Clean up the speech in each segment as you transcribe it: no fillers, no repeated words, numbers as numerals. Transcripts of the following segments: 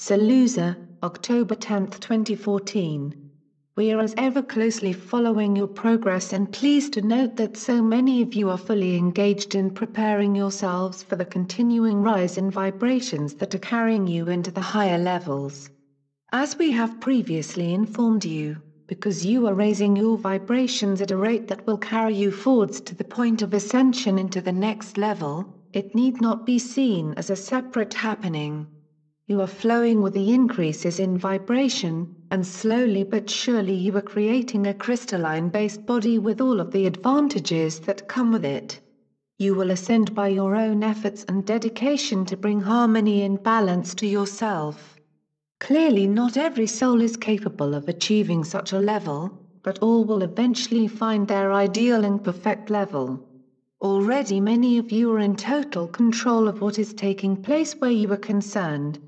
SaLuSa, October 10, 2014. We are as ever closely following your progress and pleased to note that so many of you are fully engaged in preparing yourselves for the continuing rise in vibrations that are carrying you into the higher levels. As we have previously informed you, because you are raising your vibrations at a rate that will carry you forwards to the point of ascension into the next level, it need not be seen as a separate happening. You are flowing with the increases in vibration, and slowly but surely you are creating a crystalline-based body with all of the advantages that come with it. You will ascend by your own efforts and dedication to bring harmony and balance to yourself. Clearly not every soul is capable of achieving such a level, but all will eventually find their ideal and perfect level. Already many of you are in total control of what is taking place where you are concerned.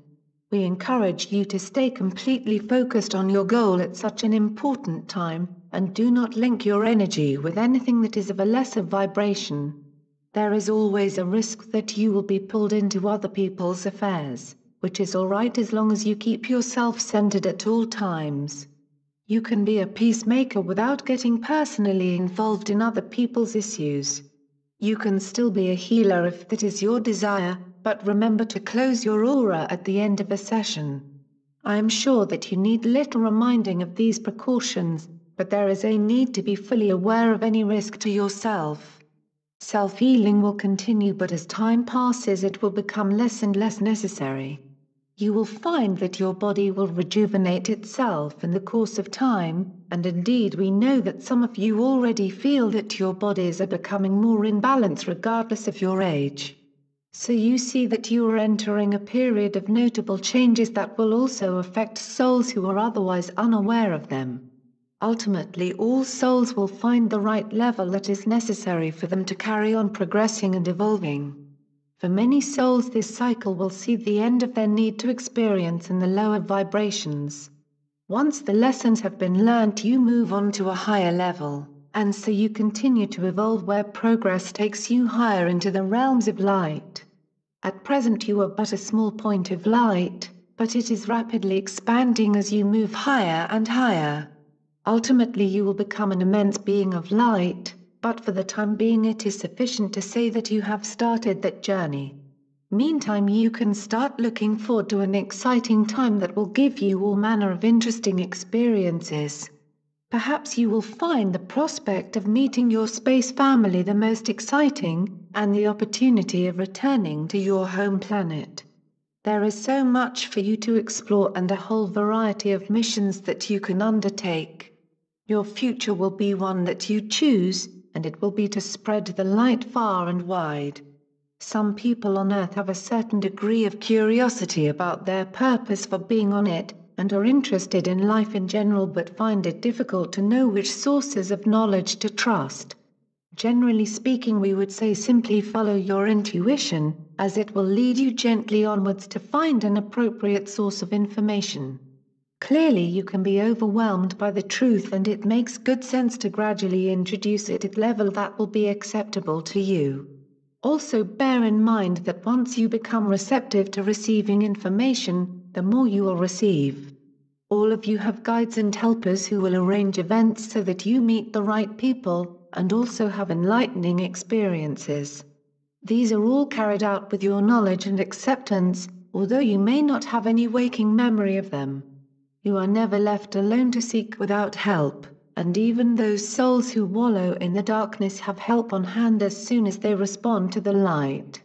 We encourage you to stay completely focused on your goal at such an important time, and do not link your energy with anything that is of a lesser vibration. There is always a risk that you will be pulled into other people's affairs, which is alright as long as you keep yourself centered at all times. You can be a peacemaker without getting personally involved in other people's issues. You can still be a healer if that is your desire, but remember to close your aura at the end of a session. I am sure that you need little reminding of these precautions, but there is a need to be fully aware of any risk to yourself. Self-healing will continue, but as time passes it will become less and less necessary. You will find that your body will rejuvenate itself in the course of time, and indeed we know that some of you already feel that your bodies are becoming more in balance regardless of your age. So you see that you are entering a period of notable changes that will also affect souls who are otherwise unaware of them. Ultimately all souls will find the right level that is necessary for them to carry on progressing and evolving. For many souls this cycle will see the end of their need to experience in the lower vibrations. Once the lessons have been learnt you move on to a higher level, and so you continue to evolve where progress takes you higher into the realms of light. At present you are but a small point of light, but it is rapidly expanding as you move higher and higher. Ultimately you will become an immense being of light, but for the time being it is sufficient to say that you have started that journey. Meantime you can start looking forward to an exciting time that will give you all manner of interesting experiences. Perhaps you will find the prospect of meeting your space family the most exciting, and the opportunity of returning to your home planet. There is so much for you to explore and a whole variety of missions that you can undertake. Your future will be one that you choose, and it will be to spread the light far and wide. Some people on Earth have a certain degree of curiosity about their purpose for being on it, and are interested in life in general but find it difficult to know which sources of knowledge to trust. Generally speaking we would say simply follow your intuition, as it will lead you gently onwards to find an appropriate source of information. Clearly you can be overwhelmed by the truth and it makes good sense to gradually introduce it at a level that will be acceptable to you. Also bear in mind that once you become receptive to receiving information, the more you will receive. All of you have guides and helpers who will arrange events so that you meet the right people, and also have enlightening experiences. These are all carried out with your knowledge and acceptance, although you may not have any waking memory of them. You are never left alone to seek without help, and even those souls who wallow in the darkness have help on hand as soon as they respond to the light.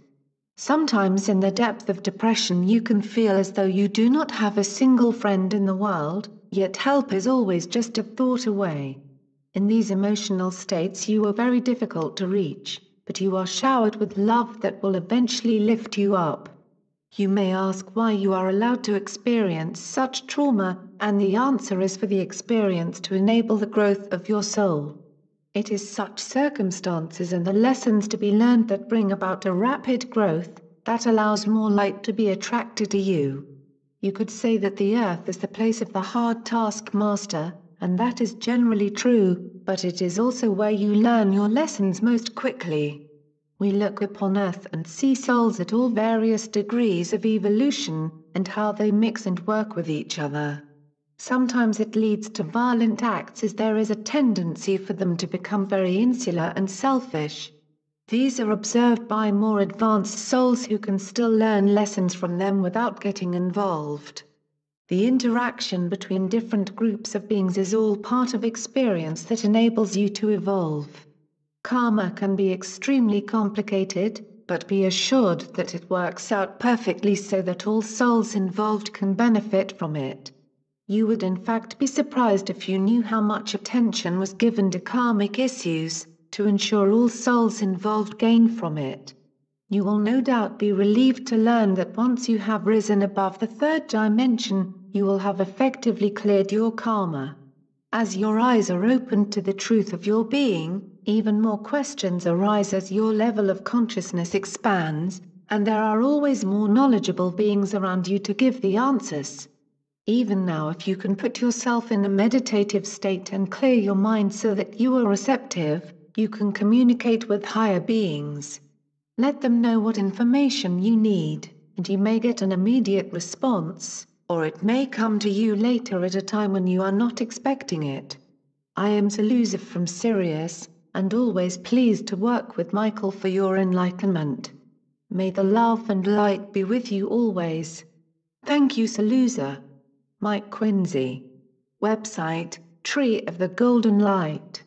Sometimes in the depth of depression you can feel as though you do not have a single friend in the world, yet help is always just a thought away. In these emotional states you are very difficult to reach, but you are showered with love that will eventually lift you up. You may ask why you are allowed to experience such trauma, and the answer is for the experience to enable the growth of your soul. It is such circumstances and the lessons to be learned that bring about a rapid growth, that allows more light to be attracted to you. You could say that the earth is the place of the hard taskmaster, and that is generally true, but it is also where you learn your lessons most quickly. We look upon Earth and see souls at all various degrees of evolution, and how they mix and work with each other. Sometimes it leads to violent acts as there is a tendency for them to become very insular and selfish. These are observed by more advanced souls who can still learn lessons from them without getting involved. The interaction between different groups of beings is all part of experience that enables you to evolve. Karma can be extremely complicated, but be assured that it works out perfectly so that all souls involved can benefit from it. You would in fact be surprised if you knew how much attention was given to karmic issues, to ensure all souls involved gain from it. You will no doubt be relieved to learn that once you have risen above the third dimension, you will have effectively cleared your karma. As your eyes are opened to the truth of your being, even more questions arise as your level of consciousness expands, and there are always more knowledgeable beings around you to give the answers. Even now, if you can put yourself in a meditative state and clear your mind so that you are receptive, you can communicate with higher beings. Let them know what information you need, and you may get an immediate response, or it may come to you later at a time when you are not expecting it. I am SaLuSa from Sirius, and always pleased to work with Michael for your enlightenment. May the love and light be with you always. Thank you, SaLuSa. Mike Quinsey. Website, Tree of the Golden Light.